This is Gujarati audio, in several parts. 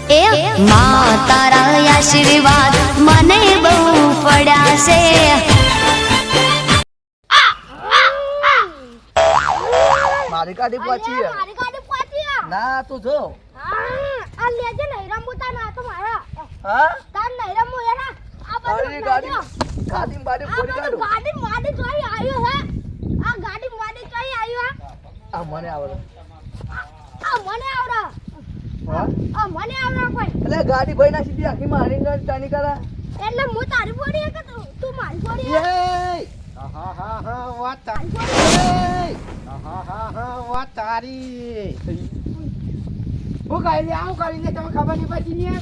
એ માં તારા આશીર્વાદ મને બહુ પડ્યા છે. મારી ગાડી પહોંચી ના તું જો આ લેજે નહીં રમુતા ના તો મારા હા તાર નહીં રમુ યાર આ અરે ગાડી બાડી ફોડી કાઢું ગાડી માડી જોઈ આવ્યો હે આ ગાડી માડી જોઈ આવ્યો આ મને આવડે આ મને આવડે હા આ મને આવડે કોઈ એટલે ગાડી ભાઈ ના સીધી આખી મારી ને ટાણી કરા એટલે હું તારી બોડી કે તું મારી બોડી એ હા વાત તારી વાત તારી હું કરી લે આવું કરી લે તમે ખબર નહીં પડી ને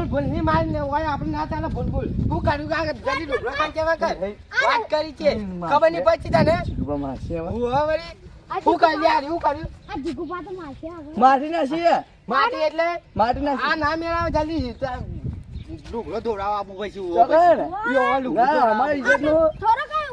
ભૂલ ની માર ને હોય આપણે ના ચાલે ભૂલ હું કર્યું કે જલ્દી ઢોકળો કાઢ કેવા કર વાત કરી છે ખબર નહીં પડી તને જીગુબા મારશે હવે હું વળી હું કરી યાર હું કર્યું આ જીગુબા તો મારશે હવે મારી નાખી માટી એટલે મારી નાખી આ ના મેળાવ જલ્દી ઢોકળો દોડાવા આપું પછી ના અમારી ઇજ્જત નું થોડો કઈ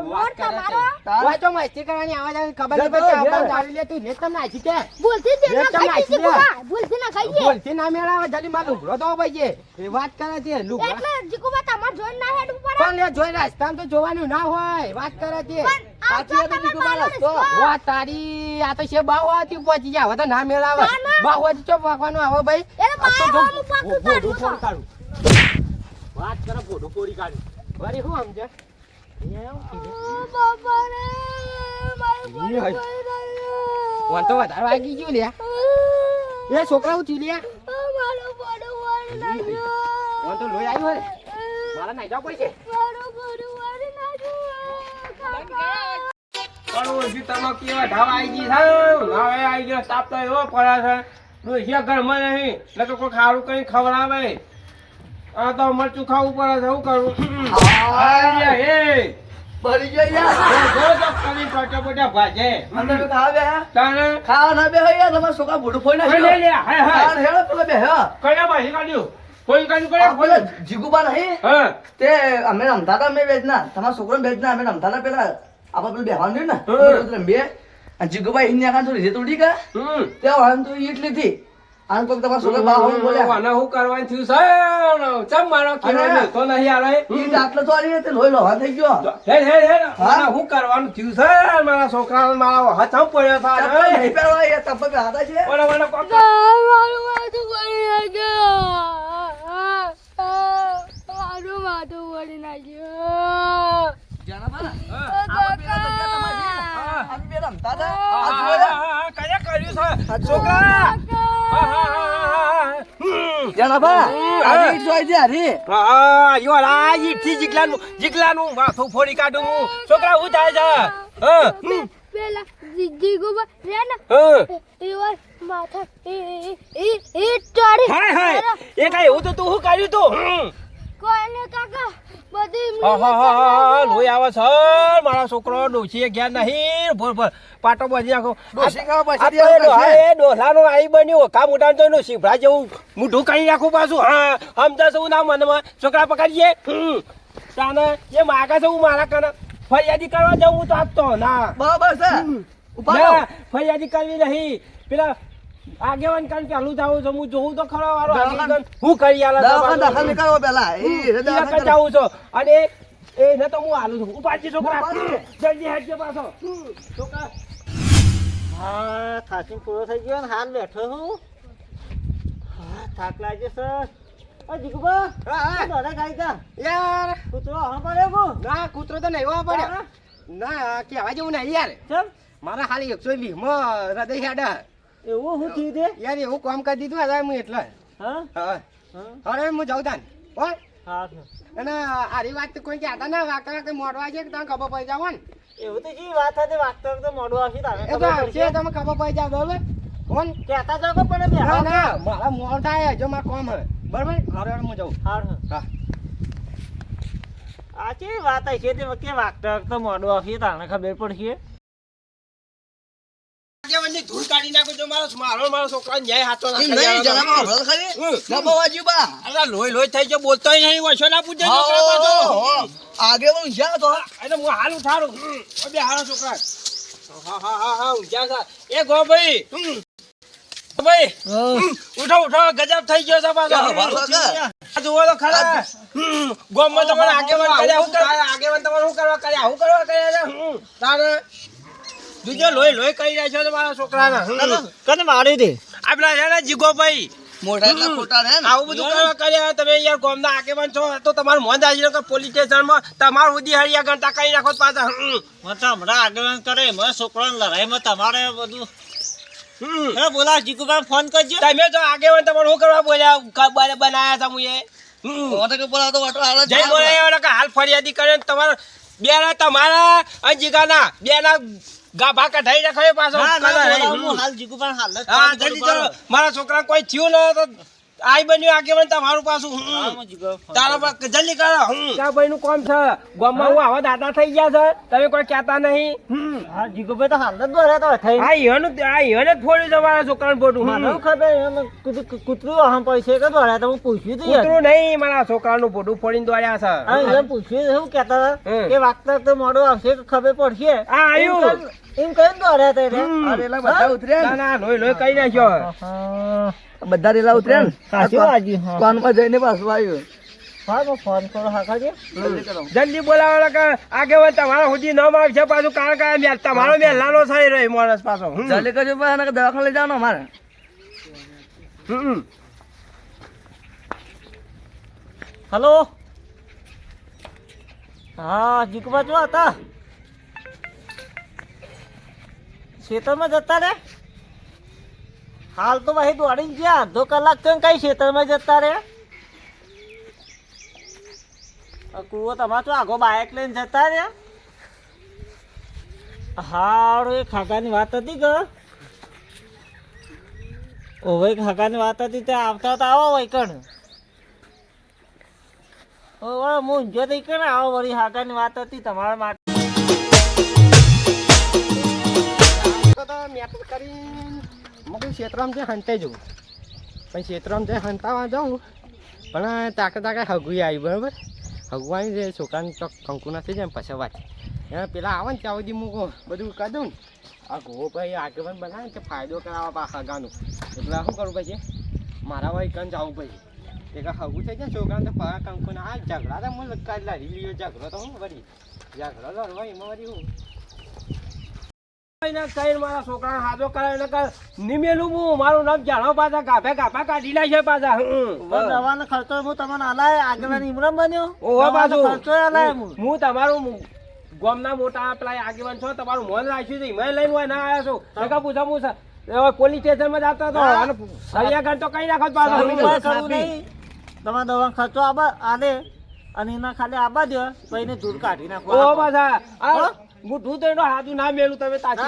રોડ તમારો હોય તો મસ્તી કરવાની આવાજ આવે ખબર નહીં પડતી આપણે ચાલી લે તું નેત તમને આછી કે ભૂલથી જ ના ખાઈ જીગુબા ભૂલથી ના ખાઈએ બોલતી ના મેળાવે જલ્દી માં લુગડો તો ભાઈ એ વાત કરે છે લુગડો એટલે જીગુબા તમાર જોઈ ના હેડ ઉપર પણ લે જોઈ રસ્તામાં તો જોવાનું ના હોય વાત કરે છે સાચી વાત જીગુબા રસ્તો વાત તારી આ તો છે બાવાથી પહોંચી જાય હવે તો ના મેળાવે બાવાથી ચો પાકવાનું આવે ભાઈ એટલે બાવાનું પાકું કાઢું વાત કરે ફોટો પોડી કાઢી વળી શું સમજે બાપા રે મારી ઈ હોય. વન તો વધારે વાગી ગયું લે એ છોકરા ઉઠી લે મારો બોડો વાળી નાખ્યો વન તો લોહી આવ્યું હોય મારા નાઈ જાવ પડશે મારો બોડો વાળી નાખ્યો પણ ઓછી તમે કેવા ઢાવા આવી ગઈ છે હવે આવી ગયો તાપ તો એવો પડે છે ડોસિયા ઘરમાં નહીં એટલે તો કોઈ ખારું કઈ ખવડાવે આ તો મરચું ખાવું પડે છે શું કરું પડી ગયા ભાજે અંદર ખાવે તાને ખાવા ના બે હોય તમારા છોકરા ભૂડું ફોઈ લે નાખ્યો લે હાય હાય હેડો પેલો બે હે કયા ભાઈ કાઢ્યું કોઈ કાઢ્યું આ પેલા કયા જીગુબા નહીં હા તે અમે રમતા હતા મેં વેચના તમારા છોકરો વેચના અમે રમતા હતા પેલા આપણે પેલું બેહવાનું ને બે અને જીગુબા હિન્યા કાં થોડી રેત ઉડી ગયા તે વાહન તો ઈટ લીધી આન કોક તમારા છોકરા બા હોઈ બોલ્યા આને હું કરવાનું થયું છે ચમ મારો કેવાનો તો નહીં આવે ઈ આટલો તો આલી તે લોહી લોહા થઈ ગયો હે આને હું કરવાનું થયું છે મારા છોકરાને મારા હાથ પડ્યો તાપે છે નહીં પહેરવા એ તપે હાથા છે ઓલા કોક મારું માથું વળી નાખ્યો મારું માથું વળી નાખ્યો જાનાબા કાકા અમે બે રમતા હતા આ જોયા કયા કર્યું છે છોકરા જાનાબા આ ઈટ જોઈ દે હરી જીગલાનું માથું ફોડી કાઢું હું છોકરા હું થાય છે પેલા જીગુબા રે ને એવા માથા એ ચડી હાય એ કઈ એવું તો તું શું કર્યું તું કોઈને કાકા બધી લોહી આવે છે મારા છોકરો ડોશી ઘેર નહીં ભોર પાટો બજી નાખો ડોશી ખાવા આ પછી તો ડોલાનો આઈ બન્યું કા મોટા તો શીભડા જેવું મોઢું કરી નાખું પાછું હા સમજા છું ના મનમાં છોકરા પકડીએ તાને એ માગે છે હું મારા કને ફરિયાદી કરવા જાઉં હું તો આપતો ના બરાબર છે ઉભા ના, ફરિયાદી કરવી નહીં પેલા આગેવાન કાન ચાલુ જાવું છે હું જોઉં તો ખરો વાળો આગેવાન હું કરી આલા દવાખાને દાખલ નીકળવો પેલા એ દવાખાને જાઉં છું અને એને તો હું હાલું છું ઉપાડજી છોકરા જલ્દી હેડજો પાછો છોકરા હા થાકી પૂરો થઈ ગયો ને હાલ બેઠો હું થાક લાગે છે જીગુબા યાર કૂતરો હા પડ્યો કો ના કૂતરો તો નહીં પડ્યો ના કહેવા જેવું નહીં યાર ચમ મારા હાલ 120 માં હૃદય હેડા એવું હું થયું તે યાર એવું કામ કરી દીધું હવે હું એટલે હા હવે હું જાઉં તાન હો હા અને આરી વાત તો કોઈ કહેતા ના વાકરા કે મોડવા છે કે તને ખબર પડી જાવ ને એવું તો જી વાત હતી વાગતો તો મોડું આવશે તારે એ તો છે તમે ખબર પડી જાવ બરોબર કોણ કહેતા જાવ પણ બે ના મારા મોડ થાય જો માર કામ હે બરોબર હવે હું જાઉં હા આ છે વાત છે તે વખતે વાગતો તો મોડું આવશે તારે ખબર પડશે આગેવાનની ધૂળ કાઢી નાખો જો મારો છોકરા ન્યાય હાથો ના નહીં જણાવો હળ ખરી નબવાજી બા અરે લોહી થઈ ગયો બોલતોય નહીં વશો ના પૂછે છોકરા પાછો આગે હું જ્યાં તો એટલે હું હાલ ઉઠાડું બે હારો છોકરા હા ઊંઝા એ ગો ભાઈ ભાઈ ઉઠો ઉઠો ગજબ થઈ ગયો છે પાછો આ જુઓ તો ખરા ગોમમાં તમારે આગેવાન કર્યા હું કરવા આગેવાન તમારે શું કરવા કર્યા હું કરવા કર્યા છે તારે બીજો લોહી કરી રહ્યા છો મારા છોકરાના કને મારી દે આપણા છે ને જીગોભાઈ મોટા એટલા ખોટા રહે ને આવું બધું કરવા કર્યા તમે યાર ગોમના આગેવાન છો તો તમારું મોન દાજી કે પોલીસ સ્ટેશનમાં તમારું સુધી હરિયા ઘંટા કરી નાખો પાછા હમણાં આગેવાન કરે મને છોકરાને લડાઈમાં તમારે બધું બોલા જીગુભાઈ ફોન કરજો તમે જો આગેવાન તમારે શું કરવા બોલ્યા બનાયા હતા મુએ મોટા કે બોલાવતો વાટો હાલ જ જય બોલાયો કે હાલ ફરિયાદી કરે ને તમારા બે ના તમારા અને જીગાના બે ના ગાભા કઢાઈ નાખો પાછો હાલ જીગુભાઈ હાલ હા જલ્દી ચલો મારા છોકરા કોઈ થયું ન તો આઈ બન્યું આગેવાન તમારું પાછું તારા પર જલ્દી કરો ક્યાં ભાઈ નું કામ છે ગામમાં હું આવા દાદા થઈ ગયા છે તમે કોઈ કહેતા નહીં હા જીગુભાઈ તો હાલ જ દોર્યા થઈ આ ઈવન જ ફોડ્યું તમારા છોકરાનું પોટું મને ખબર એમ કૂતરું આમ પૈસે કે દોડ્યા તો હું પૂછ્યું હતું કૂતરું નહીં મારા છોકરાનું પોટું ફોડીને દોડ્યા છે એમ પૂછ્યું શું કહેતા હતા કે વાગતા તો મોડું આવશે કે ખબર પડશે આ આવ્યું એમ કઈ દોડ્યા હતા એટલે અરે એલા બધા ઉતર્યા ના ના લોહી કઈ નાખ્યો ને બધા રેલા ઉતર્યા ને સાચું હાજી હા કોનમાં જઈને પાછું આવ્યું હા ફોન કરો હાકાજી જલ્દી કરો જલ્દી બોલાવો કે આગેવાન તમારા સુધી ન આવશે પાછું કારણ કે મેલ તમારો મેલાનો થઈ રહ્યો માણસ પાછો જલ્દી કરજો પણ એને દવાખાને લઈ જવાનું અમારે હલો હા જીગુભાઈ જો હતા ખેતરમાં જતા રે હાલ તો ભાઈ દોડીને ગયા અડધો કલાક તો કઈ ખેતરમાં જતા રે કુવો તમારે તો આગો બાઇક લઈને જતા રે હારું એ ખાકાની વાત હતી કે ઓવે ખાકાની વાત હતી તે આવતા તો આવો વૈકણ ઓવે હું ઊંઝો થઈ કે ને આવો વળી ખાકાની વાત હતી તમારા માટે ક્ષેત્રમાં જે હંતાઈ જવું પણ ક્ષેત્રમાં જે હંતાવા જાઉં પણ તાકે હગુઈ આવી બરાબર હગવાની જે છોકરાને ચોક કંકુ નથી જાય પછી વાત એમાં પેલા આવે ને ત્યાં સુધી મૂકો બધું કરી દઉં ને આ ઘો ભાઈ આગેવાન બનાવે ને ફાયદો કરાવવા હગાનું એટલે શું કરું પછી મારા ભાઈ કન જવું પછી એક હગું થઈ જાય છોકરાને તો પા કંકુને આ ઝઘડા તો મને લડી લીધો ઝઘડો તો હું વળી ઝઘડો લડવા એમાં વળી હું મારા છોકરા હાજો કરે નિમેલું હું મારું નામ જાણો પાછા ગાભા કાઢી લાય પાછા દવાનો ખર્ચો હું તમને હલાય આગળ ઇમરાન બન્યો ઓહો બાજુ ખર્ચો હલાય હું તમારું ગામના મોટા પેલા આગેવાન છો તમારું મોન રાખ્યું છે મેં લઈને હોય ના આવ્યા છો ટકા પૂછા હું પોલીસ સ્ટેશનમાં જતા તો સળિયા ઘંટ તો કઈ નાખો પાછા તમારા દવાનો ખર્ચો આલે અને એના ખાલી આબા દો પછી એને દૂર કાઢી નાખો ઓહો પાછા મુઠું તો એનો હાથું ના મેલું તમે તાકી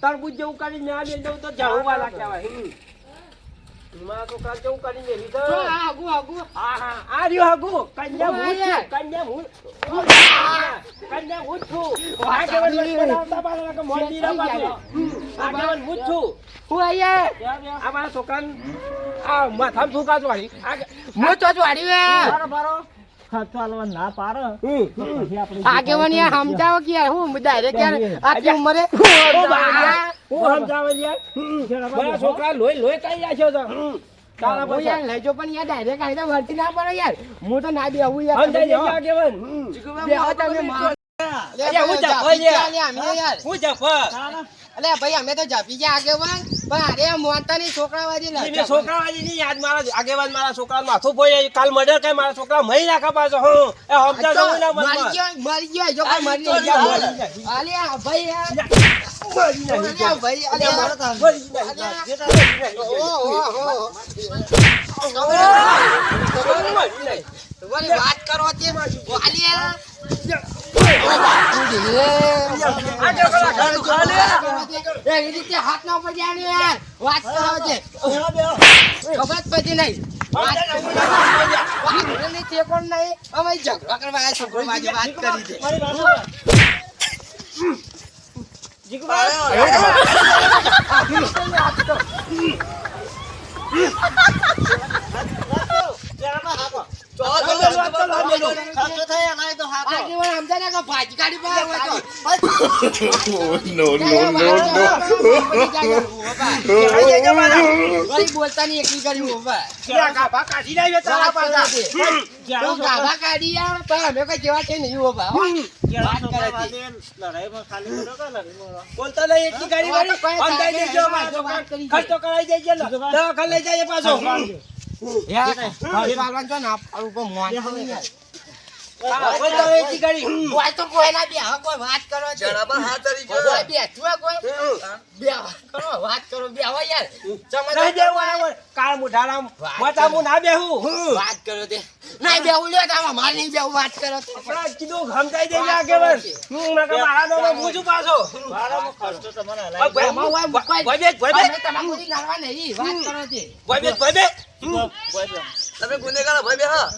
તરબૂજ જેવું કરી ના મેલ દઉં તો જાવું વાલા કહેવાય મારા છોકરા જેવું કરી મેલી તો આ રહ્યો હગુ કન્યા હું છું આગેવાન બનાવતા પાછા કે મોંડી ના પાછું આગેવાન હું છું હું આયા આ મારા છોકરાને આ માથામાં થૂકા ચોડી હું તો ચોડી વે બારો ખર્ચો આલવા ના પાડે આગેવાન યાર સમજાવો કે યાર હું ડાયરેક્ટ યાર આટલી ઉંમરે હું સમજાવે યાર મારા છોકરા લોહી કઈ રાખ્યો છે તારા પર યાર લેજો પણ યાર ડાયરેક્ટ આઈને વર્તી ના પડે યાર હું તો ના બેહું યાર સમજાઈ જાય આગેવાન બેહો તમે માર હું જફો યાર હું જફો અલે ભાઈ અમે તો જાપી ગયા આગેવાન પણ અરે મોનતાની છોકરાવાજી ની છોકરાવાજી ની યાદ મારા આગેવાન મારા છોકરા માથું પોઈ કાલ મર્ડર કઈ મારા છોકરા મહી નાખા પાછો હું એ સમજા જવું ના મરી ગયો જો કોઈ મરી ગયો અલે ભાઈ યાર ભાઈ અલે મારા વાત કરો તે અલિયા હાથ ના પડ્યા યાર વાત કરો છે ખબર પછી નહીં કોણ નહીં અમે ઝઘડો કરવા આવ્યા છોકરો વાત કરી છે No. કહેવાય જજો મારા. વળી બોલતાની એકલી કરી બાબા લ્યા, ગાભા કાઢી લાવ્યો તારા પાછા. તું ગાભા કાઢી આવ પણ અમે કઈ જેવા છે નહીં બાબા હો. વાત કરે છે. બોલતો નહીં એટલી ગાડી વાળી. અંધાઈ દેજો મારા છોકરા. ખર્ચો કરાઈ દેજો ને. દવાખાને લઈ જાય પાછો. યાર ગાડી વાળવાનું છે ને આપણું ઉપર મોન છે ને યાર. હા, બોલતો નહીં એટલી ગાડી. કોઈ તો કોઈના બે હવે કોઈ વાત કરો છે જણાબા હાથ તરી ગયો. કોઈ બે તું કોઈ બે કરો વાત કરો બે હવે યાર નહીં સમજ બેહું બરાબર. કાળ મુઢાળા મોટા મું ના બેહું. વાત કરો તે નહીં બેવું લ્યો તામાં મારે નહીં બેવું વાત કરો તે. આપણા કીધું સમજાઈ દેજે આગેવાન. નકર મારા નામે હું છું પાછો. એમાં હોય મુકાય. ભોય બેસ, ભોય બેસ. અમે તમામ બધી નારવા નહીં વાત કરો તે. ભોય બેસ, ભોય બેસ. તમે ગુનેગાર ભાઈ બે હા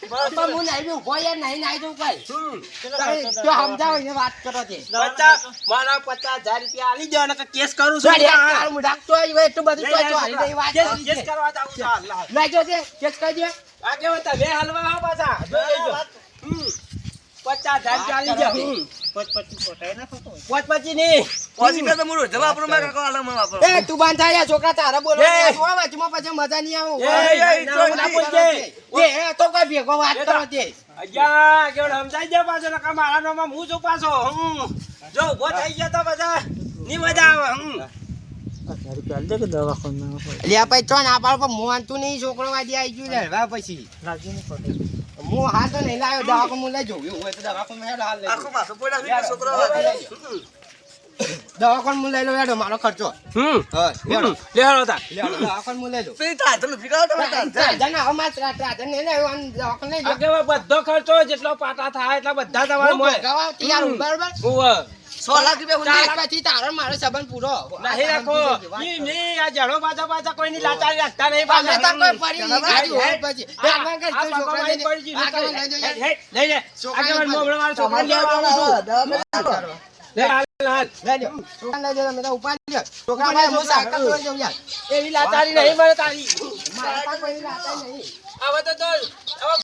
પણ હું નહીં બેવું કોઈ યાર નહીં નાઈ દઉં કઈ તો સમજાવો એને વાત કરો તે. મારા 50,000 રૂપિયા આલી દો નકર કેસ કરું તો છું. યાર તારું મુઢાક તો હોય એટલું બધું તો જો હારી દઈ વાત કેસ કરી કેસ છે. કરવા જાઉં છું. હાલ, હાલ. લઈ જો તે કેસ કરી દે. આગેવાન તમે હલવા આવો પાછા. જોઈ લેજો. 50,000 રૂપિયા આલી દો. પોચ પચી નહીં. પછી બે તો મોરો જવાબ આપણો માં કાકો આલમ વાપરો. એ તું બાંધ થાય યાર, છોકરા તારા બોલો એ. વચમાં પછી મજા નહીં આવે. એ, ના, ના બોલજે. એ તો કોઈ ભેગો વાત કરો તે. અయ్యા, આગેવાન સમજાઈ દે પાછો નકર મારા નામમાં હું છું પાછો. જો ઊભો થઈ ગયો તો પાછા ની મજા આવે. લ્યા પછી ચો ના પાડ પર મોનતું નહીં છોકરો વાદી આવી ગયું લે હવે પછી હું હાલ તો નહીં લાવ્યો દવાખાને હું લઈ જઉં એવું હોય તો દવાખાને હેડો હાલ લઈ આખો માથો પડ્યા છે છોકરો દવાખાને હું લઈ લો હેડો મારો ખર્ચો હા હેડો લે હાલો તા. હેડો દવાખાને હું લઈ જઉં પેલી તાર તમે ફિગાવો તમે તાર જના હવે માત્ર રાધન નહીં લાવ્યો અને દવાખાને લઈ જાઉં આગેવાન બધો ખર્ચો જેટલો પાટા થાય એટલા બધા તમારે મોય. ગવાવ તૈયાર બરાબર 100 લાખ રૂપિયા ચાર પછી તારો મારો સંબંધ પૂરો નહીં રાખો. ની આ જડો પાછા કોઈની લાચારી રાખતા નહીં અમે તો પાછા. કોઈ પડી નહીં કાઢ્યું હોય પછી આગળ કર તું છોકરા લઈ પડી ગયું. આગળ લઈ જજો યાર. લઈ લે. આગેવાન મોમડો મારો છોકરો લેવા આવું છું. લે હાલ, હાલ. લઈ લો છોકરા લઈ જજો મેં તો ઉપાડી લ્યો છોકરા ભાઈ હું સાકર લઈ જાઉં યાર એવી લાચારી નહીં મળે તારી. મારા પાસે કોઈ રાતા નહીં હવે તો હવે